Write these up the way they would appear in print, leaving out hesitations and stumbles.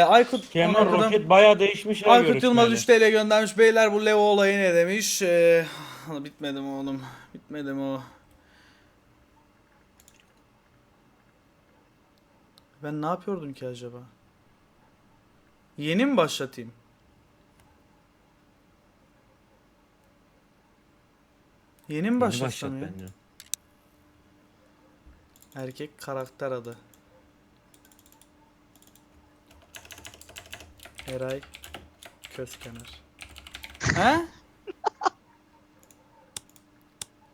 Aykut Kemal ona kadar Roket bayağı değişmiş ha Aykut Yılmaz görüşmeyeli. 3 TL göndermiş. Beyler bu Leo olayı ne demiş? Bitmedi mi oğlum? Bitmedi mi o? Ben ne yapıyordum ki acaba? Yeni mi başlatayım? Yeni mi Yeni başlat başlatsam ya? bence. Erkek karakter adı. Eray Közkenar. He?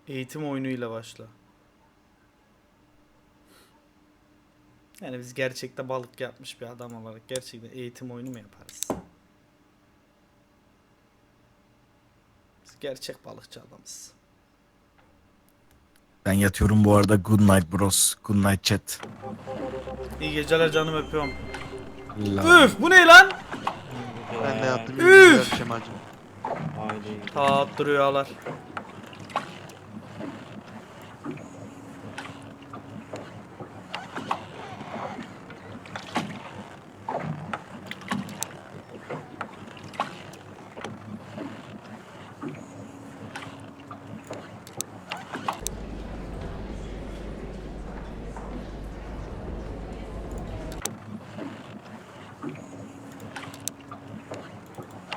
Eğitim oyunuyla başla. Yani biz gerçekte balık yapmış bir adam olarak gerçekten eğitim oyunu mu yaparız? Biz gerçek balıkçı adamız. Ben yatıyorum bu arada. Good night bros. Good night chat. İyi geceler canım öpüyorum. La. Üf bu ne lan? Ben de yattım, iyi Üf! geceler Kemal'cim. Haydi. Taat rüyalar.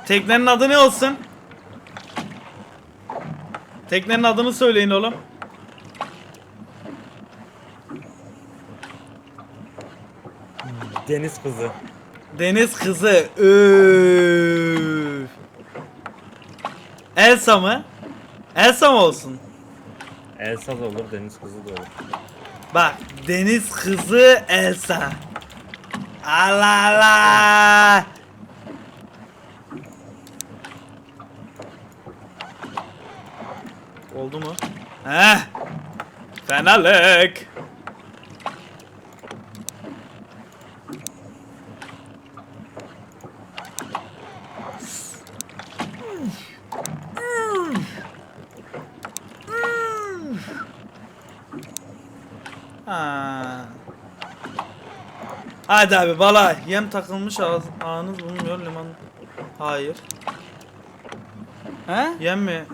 Teknenin adı ne olsun? Teknenin adını söyleyin oğlum. Deniz kızı. Deniz kızı. Üf. Elsa mı? Elsa mı olsun? Elsa da olur, deniz kızı da olur. Bak deniz kızı Elsa. Allah Allah. Oldu mu? Heh. Fenalık. Ha. Hadi abi bala yem takılmış ağınız bulunmuyor liman. Hayır. He? Yem mi?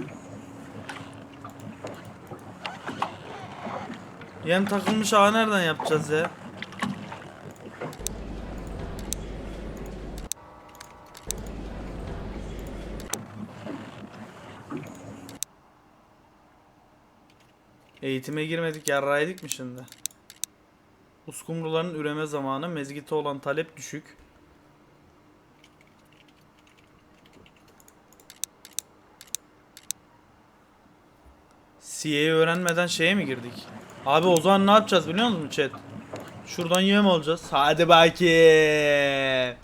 Yem takılmış ağı nereden yapacağız ya? Eğitime girmedik yarraydık mı şimdi? Uskumruların üreme zamanı, mezgite olan talep düşük. CA'yı öğrenmeden şeye mi girdik? Abi o zaman ne yapacağız biliyor musun chat? Şuradan yem alacağız. Hadi bakayım.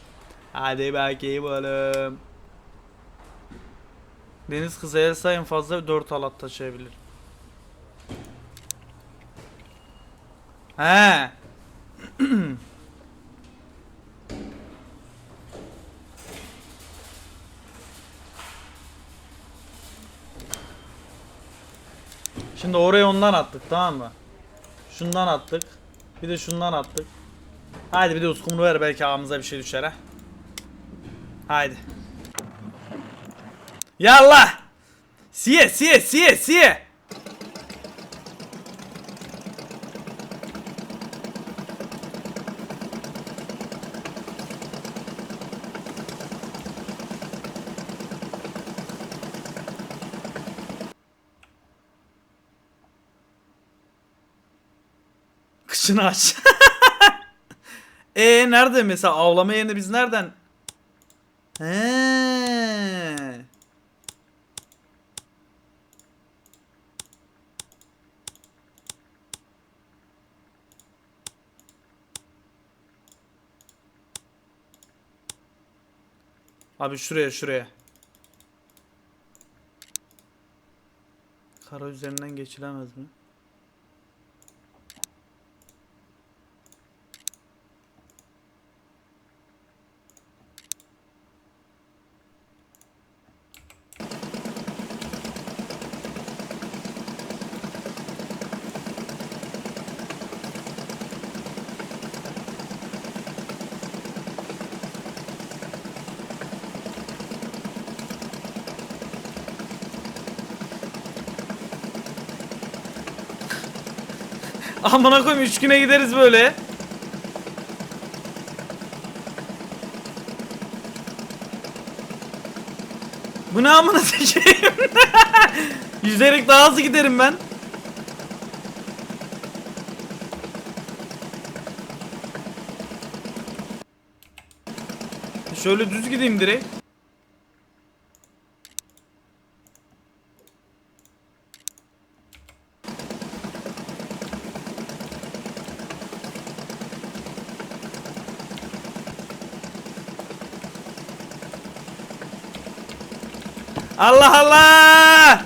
Hadi bakayım oğlum. Deniz kızı Elsa en fazla 4 halat taşıyabilir. He. Şimdi oraya ondan attık tamam mı? Şundan attık. Bir de şundan attık. Haydi bir de uskumru ver belki ağımıza bir şey düşer ha. Haydi. Yallah. Siye siye siye siye. Kışını aç. Nerede mesela avlama yerini biz nereden? He. Abi şuraya şuraya. Kara üzerinden geçilemez mi? Amına koyayım 3 güne gideriz böyle. Bu ne amına sikeyim? Yüzerek daha hızlı giderim ben. Şöyle düz gideyim direkt. Allah Allah!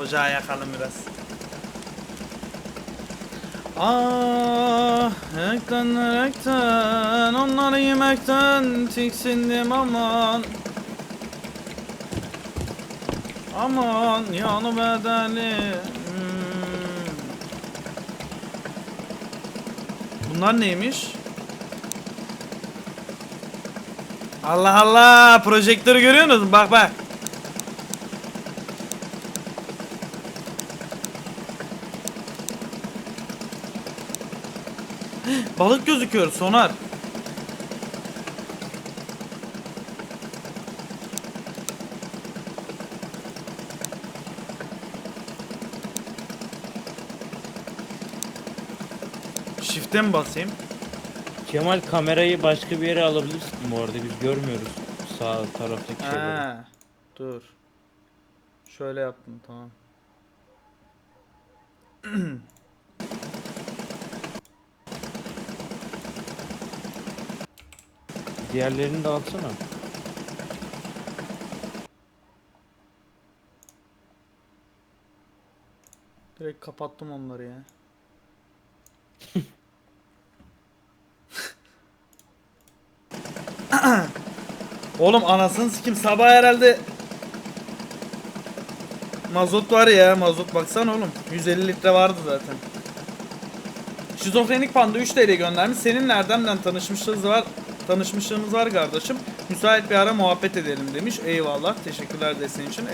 Ocağı yakalım biraz. Ah, ekten onları yemekten tiksindim aman. Aman yanı bedeli. Bunlar neymiş? Allah Allah, projektörü görüyorsunuz mu? Bak bak. Balık gözüküyor, sonar. Shift'e mi basayım? Kemal kamerayı başka bir yere alabilirsin bu arada, biz görmüyoruz sağ taraftaki şeyleri. He. Dur. Şöyle yaptım, tamam. Diğerlerini de alsana. Direkt kapattım onları ya. Oğlum anasını sikim, sabah herhalde mazot var ya, mazot baksana oğlum, 150 litre vardı zaten. Şizofrenik Panda 3 TL göndermiş. Senin nereden tanışmışlığımız var kardeşim. Müsait bir ara muhabbet edelim demiş. Eyvallah, teşekkürler desteğin için.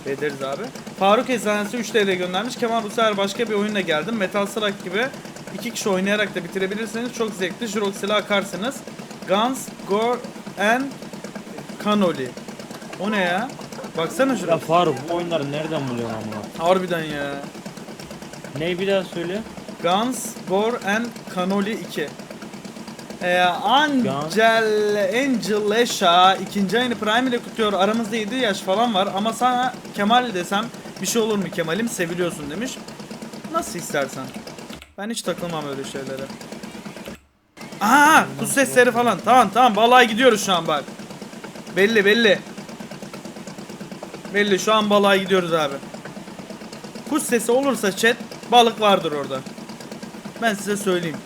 Ederiz abi. Faruk Eczanesi 3 TL göndermiş. Kemal bu sefer başka bir oyunla geldim. Metal Slug gibi 2 kişi oynayarak da bitirebilirsiniz. Çok zevkli. Jiroxil'e akarsınız. Guns, Gore and Cannoli. O ne ya? Baksana Ya şuraya. Faruk, bu oyunları nereden buluyorsun amına? Harbiden ya. Neyi bir daha söyle? Guns, Gore and Cannoli 2. Angel Leşa ikinci ayını Prime ile kutluyor. Aramızda 7 yaş falan var ama sana Kemal desem bir şey olur mu Kemal'im, seviliyorsun demiş. Nasıl istersen. Ben hiç takılmam öyle şeylere. Aha, kuş sesleri falan. Tamam balığa gidiyoruz şu an bak. Belli. Belli, şu an balığa gidiyoruz abi. Kuş sesi olursa chat, balık vardır orada. Ben size söyleyeyim.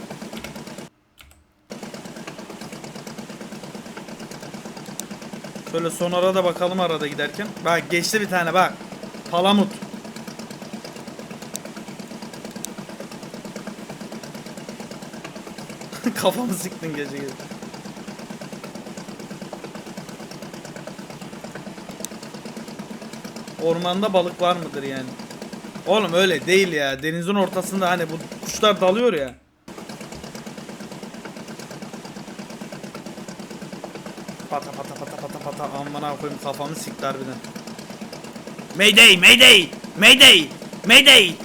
Şöyle sonara da bakalım arada giderken. Bak geçti bir tane bak. Palamut. Kafamı sıktın gece gece. Ormanda balık var mıdır yani? Oğlum öyle değil ya. Denizin ortasında hani bu kuşlar dalıyor ya. Pata amına koyayım, kafamı sikti harbiden. Mayday.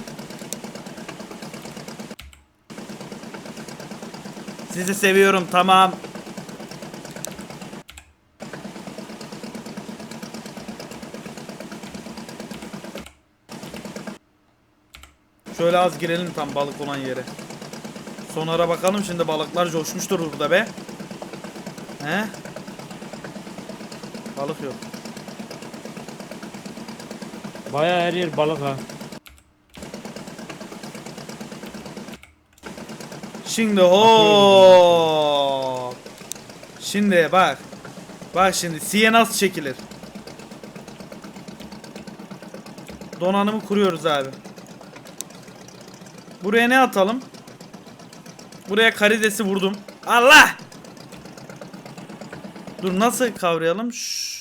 Sizi seviyorum, tamam. Şöyle az girelim tam balık olan yere. Sonara bakalım, şimdi balıklar coşmuştur burada be. He? Balık yok. Bayağı her yer balık ha. Şimdi hop. Şimdi bak. Bak şimdi siye nasıl çekilir. Donanımı kuruyoruz abi. Buraya ne atalım? Buraya karidesi vurdum. Allah! Dur nasıl kavrayalım? Şşş.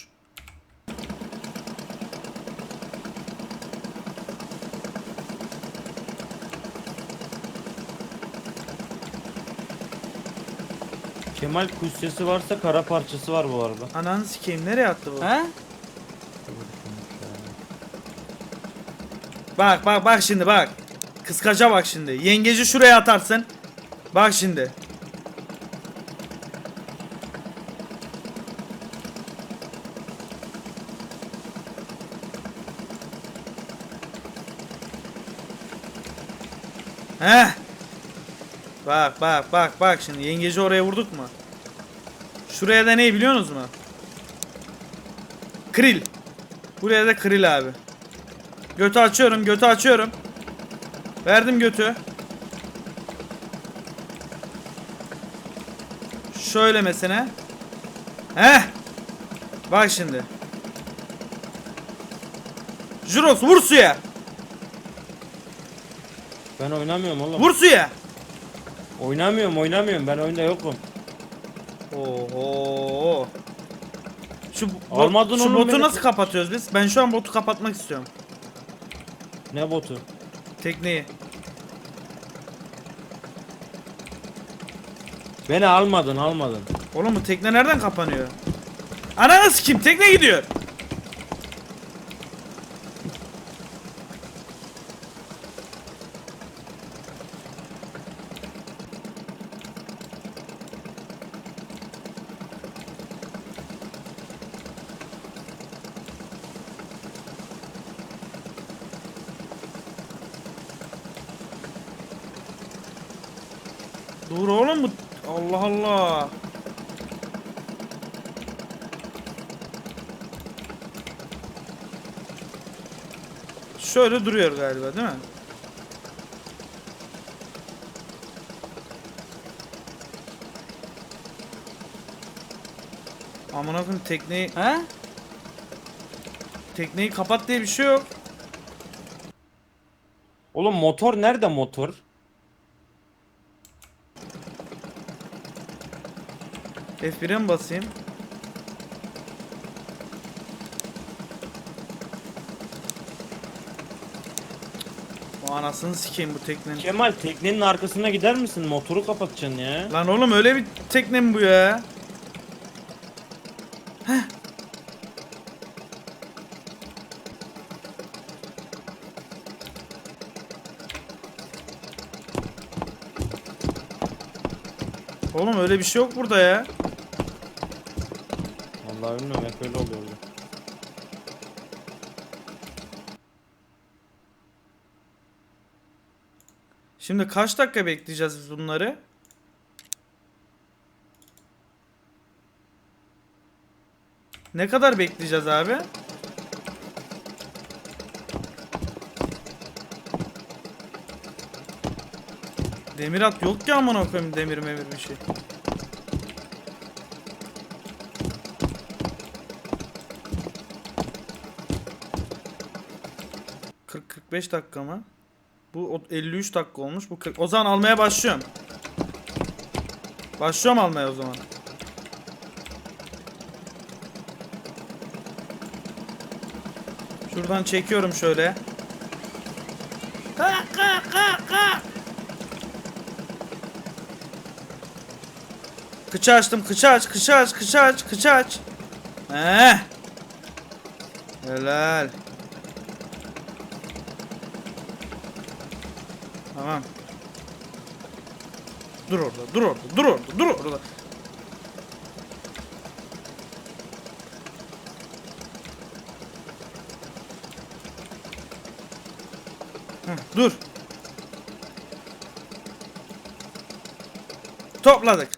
Kemal kuş sesi varsa kara parçası var bu arada. Ananı sikeyim, nereye attı bu? He? Bak bak bak şimdi bak. Kıskaca bak şimdi. Yengeci şuraya atarsın. Bak şimdi. Heh. Bak bak bak bak şimdi yengeci oraya vurduk mu? Şuraya da ne biliyorsunuz mu? Kril. Buraya da kril abi. Götü açıyorum, götü açıyorum. Verdim götü. Şöyle mesela. Heh. Bak şimdi. Juros vur suya. Ben oynamıyorum oğlum. Vur suya. Oynamıyorum ben oyunda yokum. Oho. Almadın şu oğlum botu beni. nasıl kapatıyoruz biz? Ben şu an botu kapatmak istiyorum. Ne botu? Tekneyi. Beni almadın. Oğlum bu tekne nereden kapanıyor? Ananı sikeyim, tekne gidiyor. Dur oğlum bu. Allah Allah. Şöyle duruyor galiba değil mi? Amına koyayım He? tekneyi kapat diye bir şey yok. Oğlum motor nerede motor? F1'e mi basayım? O anasını sikeyim bu teknenin. Kemal teknenin arkasına gider misin? Motoru kapatacaksın ya. Lan oğlum öyle bir tekne mi bu ya? Oğlum öyle bir şey yok burada ya. Vallahi bilmiyorum hep öyle oluyordu. Şimdi kaç dakika bekleyeceğiz biz bunları? Ne kadar bekleyeceğiz abi? Demir at yok ki amına koyayım, demir memir bir şey. ...40-45 dakika mı? Bu 53 dakika olmuş. Bu 40. O zaman almaya başlıyorum. Başlıyorum almaya o zaman. Şuradan çekiyorum şöyle. Kalk kalk kalk kalk. Kıçı açtım, kıçı aç, kıçı aç, kıçı aç, kıçı aç. Helal. Tamam. Dur orada, dur orada, dur orada, dur orada. Dur. Topladık.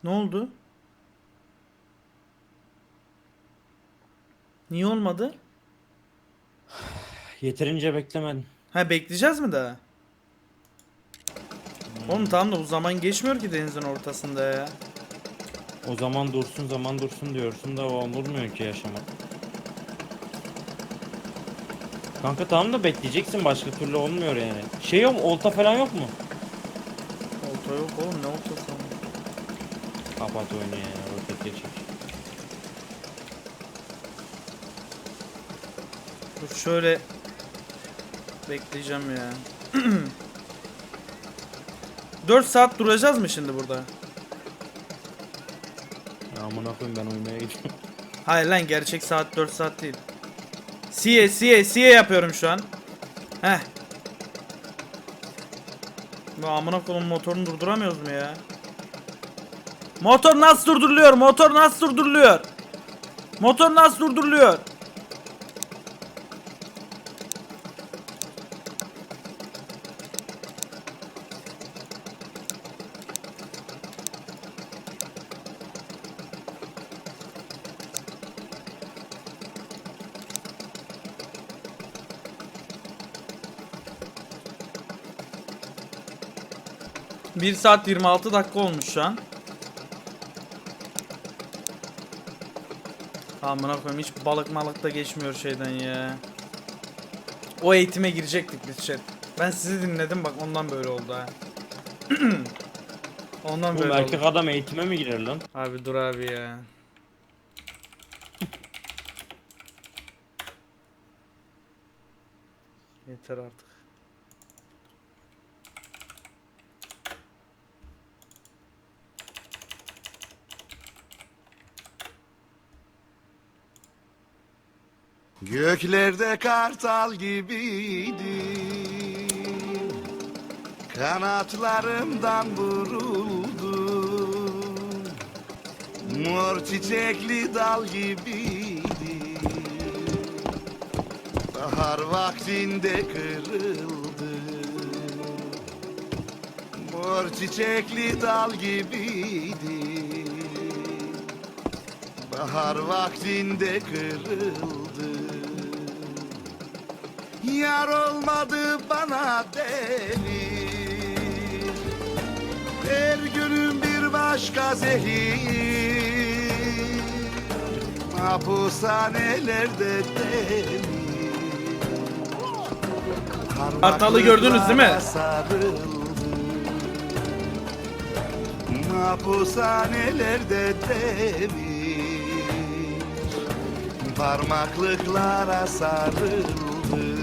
Ne oldu? Niye olmadı? Yeterince beklemedim. Ha bekleyeceğiz mi daha? Oğlum tamam da bu zaman geçmiyor ki denizin ortasında ya. O zaman dursun zaman dursun diyorsun da o olmuyor ki yaşamak. Kanka tamam da bekleyeceksin, başka türlü olmuyor yani. Şey yok mu, olta falan yok mu? Olta yok oğlum, ne oltası? Kapat oyunu ya, roket geçecek. Dur şöyle bekleyeceğim ya. 4 saat duracağız mı şimdi burada? Ya amına koyayım, ben uyumaya gidiyorum. Hayır lan, gerçek saat 4 saat değil. Siye yapıyorum şu an. Heh. Bu amına koyayım, motorunu durduramıyoruz mu ya? Motor nasıl durduruluyor? Motor nasıl durduruluyor? Motor nasıl durduruluyor? Bir saat 26 dakika olmuş şu an. Amına koyayım, hiç balık da geçmiyor şeyden ya. O eğitime girecektik biz chat. Ben sizi dinledim bak, ondan böyle oldu ha. Ondan Bu böyle erkek oldu. adam eğitime mi girer lan? Abi dur abi ya. Yeter artık. Göklerde kartal gibiydi, kanatlarımdan vuruldum. Mor çiçekli dal gibiydi, bahar vaktinde kırıldı. Mor çiçekli dal gibiydi, bahar vaktinde kırıldı. Yar olmadı bana deli, her günüm bir başka zehir. Mahpushanelerde deli, Kartalı gördünüz değil mi? sarıldı. Mahpushanelerde demir, parmaklıklara sarıldı.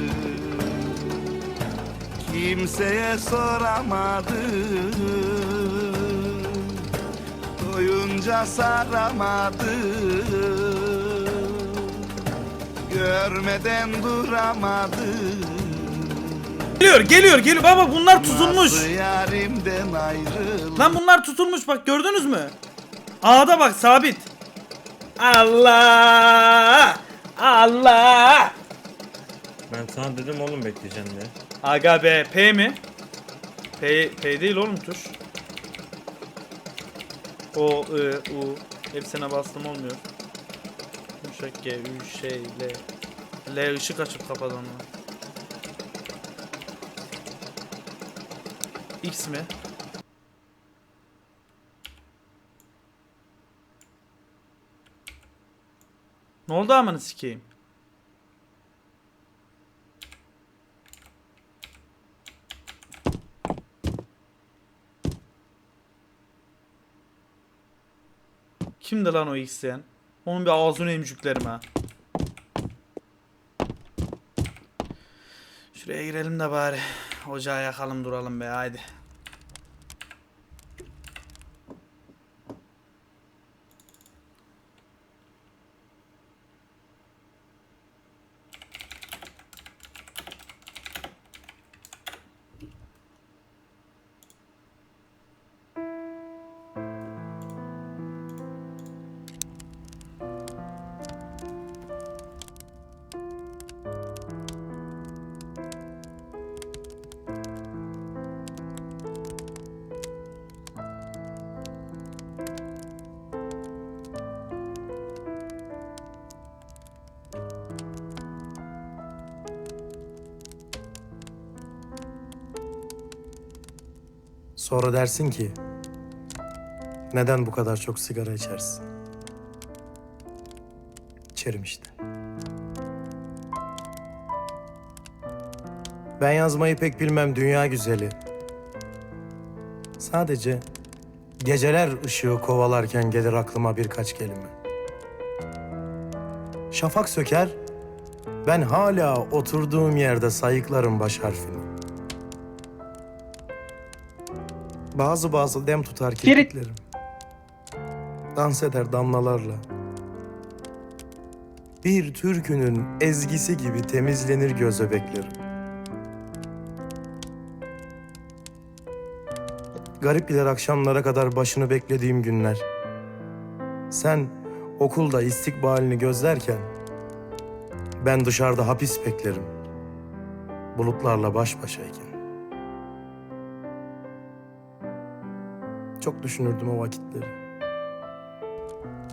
Kimseye soramadım, doyunca saramadım. Görmeden duramadım. Geliyor baba, bunlar tutulmuş. Nasıl yarimden ayrıl. Lan bunlar tutulmuş bak, gördünüz mü? A'da bak, sabit. Allah! Allah! Ben sana dedim oğlum bekleyeceğim diye. Aga be, P mi? P değil oğlum tuş. O, I, U. Hepsine bastım, olmuyor. Yumuşak G, Ü, şey, L. L ışık açıp kapat onu. X mi? Ne oldu amanı sikeyim? Kimdi lan o X'leyen? Onun bir ağzını emcüklerim ha. Şuraya girelim de bari. Ocağı yakalım, duralım be, haydi. Sonra dersin ki, neden bu kadar çok sigara içersin? İçerim işte. Ben yazmayı pek bilmem dünya güzeli. Sadece geceler ışığı kovalarken gelir aklıma birkaç kelime. Şafak söker, ben hala oturduğum yerde sayıklarım baş harfini. Bazı dem tutar kirpiklerim. Dans eder damlalarla. Bir türkünün ezgisi gibi temizlenir göz bebeklerim. Garip gider akşamlara kadar başını beklediğim günler. Sen okulda istikbalini gözlerken ben dışarıda hapis beklerim. Bulutlarla baş başayken. Çok düşünürdüm o vakitleri.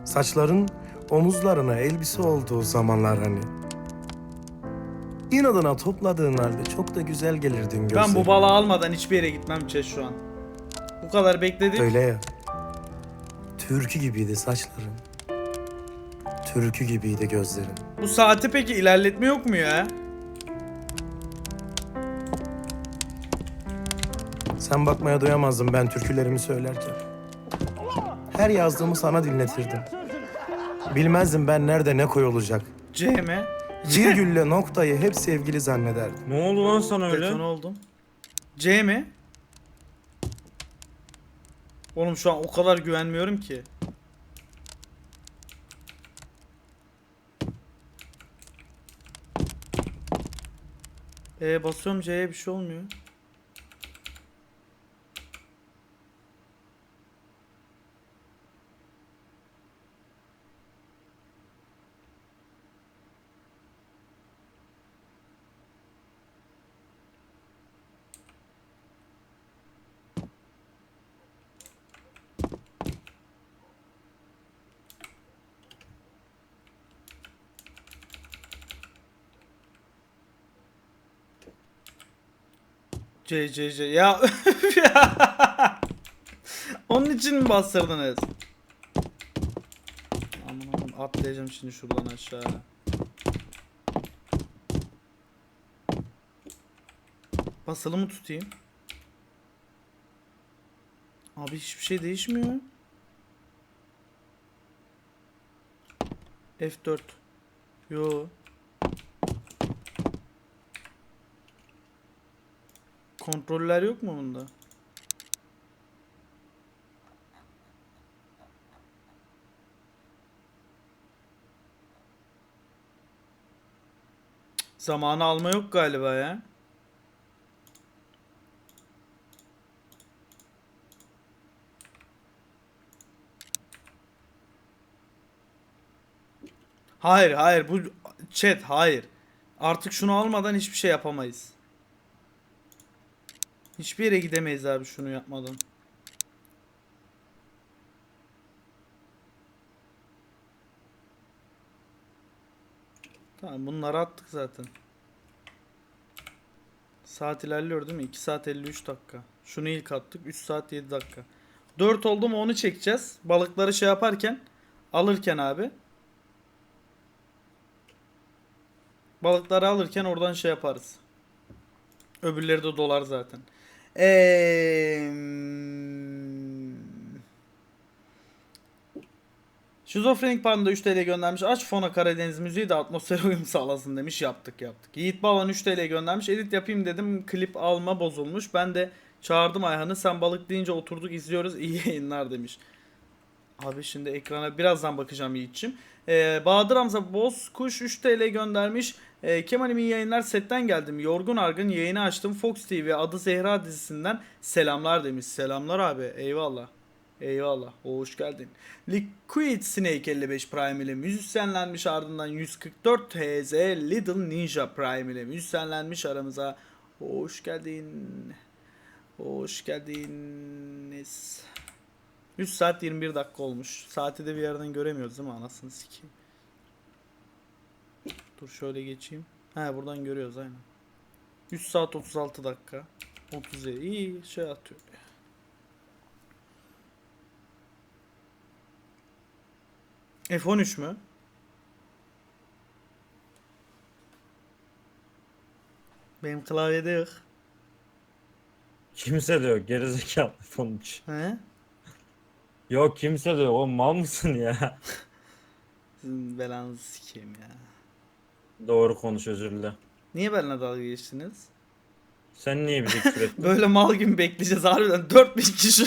Saçların omuzlarına elbise olduğu zamanlar hani. İnadına topladığın halde çok da güzel gelirdin gözlerine. Ben bu balığı almadan hiçbir yere gitmem Chat şu an. Bu kadar bekledik. Öyle ya. Türkü gibiydi saçların. Türkü gibiydi gözlerin. Bu saati peki ilerletme yok mu ya? Sen bakmaya doyamazdın ben türkülerimi söylerken. Her yazdığımı sana dinletirdim. Bilmezdim ben nerede ne koyulacak. CM. Virgülle noktayı hep sevgili zannederdim. Ne oldu lan sana öyle? Beton oldum. C mi? Oğlum şu an o kadar güvenmiyorum ki. Basıyorum C'ye bir şey olmuyor. C. Ya ya. Onun için mi bastırdınız? Aman atlayacağım şimdi şuradan aşağı. Basılı mı tutayım? Abi hiçbir şey değişmiyor. F4. Yo. Kontroller yok mu bunda? Zamanı alma yok galiba ya. Hayır bu chat hayır. Artık şunu almadan hiçbir şey yapamayız. Hiçbir yere gidemeyiz abi şunu yapmadan. Tamam bunları attık zaten. Saat ilerliyor değil mi? 2 saat 53 dakika. Şunu ilk attık. 3 saat 7 dakika. 4 oldu mu onu çekeceğiz. Balıkları şey yaparken alırken abi. Balıkları alırken oradan şey yaparız. Öbürleri de dolar zaten. Şizofrenik Panda 3 TL göndermiş. Aç fona Karadeniz müziği de atmosfere uyum sağlasın demiş. Yaptık. Yiğit Balan 3 TL göndermiş. Edit yapayım dedim. Klip alma bozulmuş. Ben de çağırdım Ayhan'ı. Sen balık deyince oturduk izliyoruz. İyi yayınlar demiş. Abi şimdi ekrana birazdan bakacağım Yiğit'cim. Bahadır Hamza Bozkuş 3 TL göndermiş. Kemal'im iyi yayınlar, setten geldim. Yorgun argın yayını açtım. Fox TV Adı Zehra dizisinden selamlar demiş. Selamlar abi, eyvallah. Eyvallah, hoş geldin. Liquid Snake 55 Prime ile müzisyenlenmiş, ardından 144 HZ Little Ninja Prime ile müzisyenlenmiş aramıza. Hoş geldin. Hoş geldiniz. 3 saat 21 dakika olmuş. Saati de bir yerden göremiyoruz değil mi? Anasını sikeyim. Dur şöyle geçeyim. He buradan görüyoruz aynen. 3 saat 36 dakika. 30 iyi şey atıyor. F13 mü? Benim klavyede yok. Kimse de yok gerizekalı sonuç. He? Yok kimse de yok. Oğlum mal mısın ya? Sizin belanızı sikeyim ya. Doğru konuş özür dile. Niye benimle dalga geçtiniz? Sen niye bize küfür ettin? Böyle mal gibi bekleyeceğiz harbiden 4000 kişi.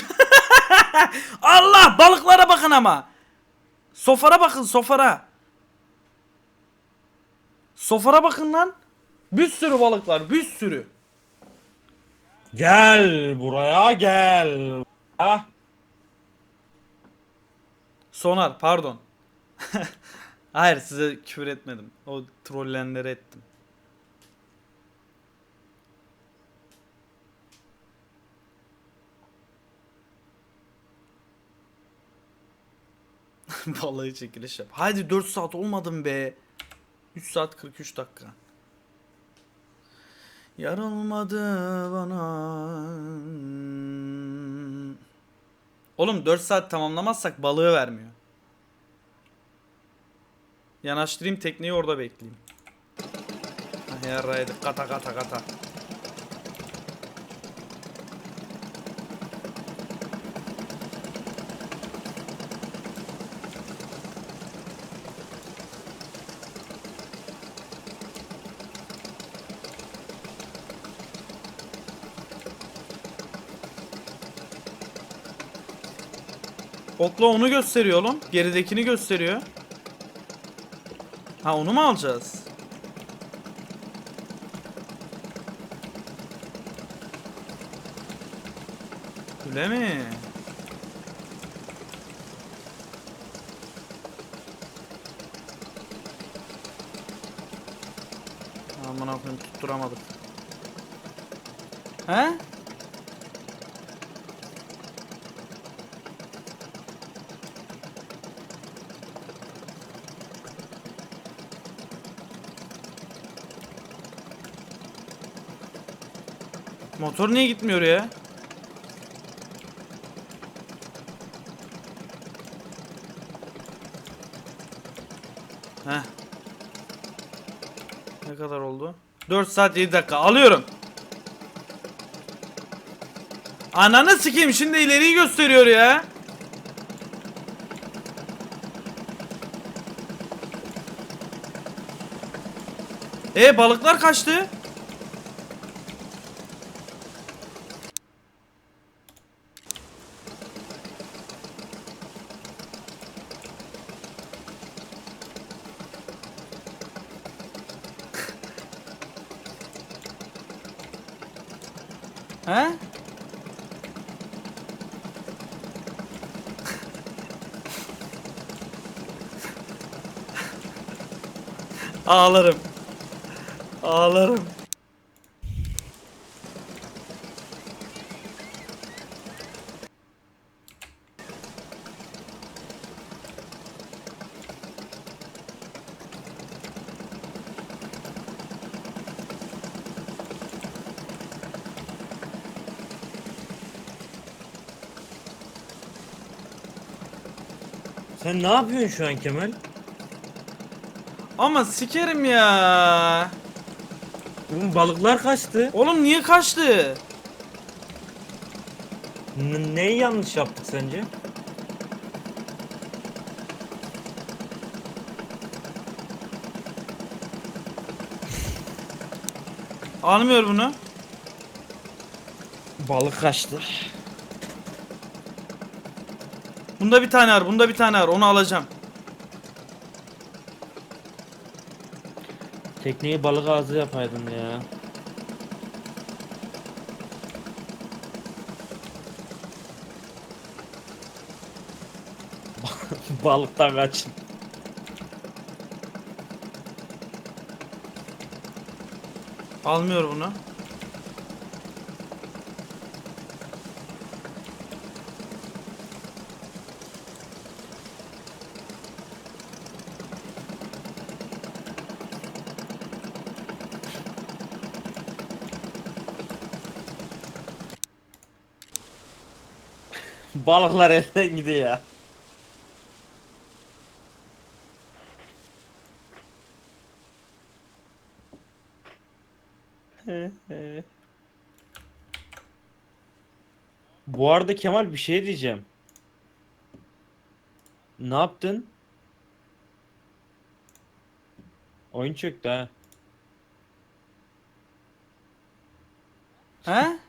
Allah balıklara bakın ama. Sofara bakın sofara. Sofara bakın lan. Bir sürü balık var bir sürü. Gel buraya gel. Ha? Sonar pardon. Hayır size küfür etmedim. O trollenleri ettim. Vallahi çekiliş yap. Haydi 4 saat olmadım be. 3 saat 43 dakika. Yar olmadı bana. Oğlum 4 saat tamamlamazsak balığı vermiyor. Yanaştırayım tekneyi orada bekleyeyim. Ah yarraydı kata kata kata. Okla onu gösteriyor oğlum. Geridekini gösteriyor. Ha onu mu alacağız? Öyle mi? Aman akıyım tutturamadık. He? Motor niye gitmiyor ya? Heh. Ne kadar oldu? 4 saat 7 dakika alıyorum. Ananı sikeyim şimdi ileriyi gösteriyor ya. Balıklar kaçtı. He? Ağlarım. Ağlarım. Sen ne yapıyorsun şu an Kemal? Ama sikerim ya. Oğlum balıklar kaçtı. Oğlum niye kaçtı? Neyi yanlış yaptık sence? Almıyor bunu. Balık kaçtı. Bunda bir tane var, bunda bir tane var. Onu alacağım. Tekneyi balık ağzı yapaydın ya. Balıktan kaçın. Almıyor bunu. Balıklar elden gidiyor ya. Bu arada Kemal bir şey diyeceğim. Ne yaptın? Oyun çöktü ha. He?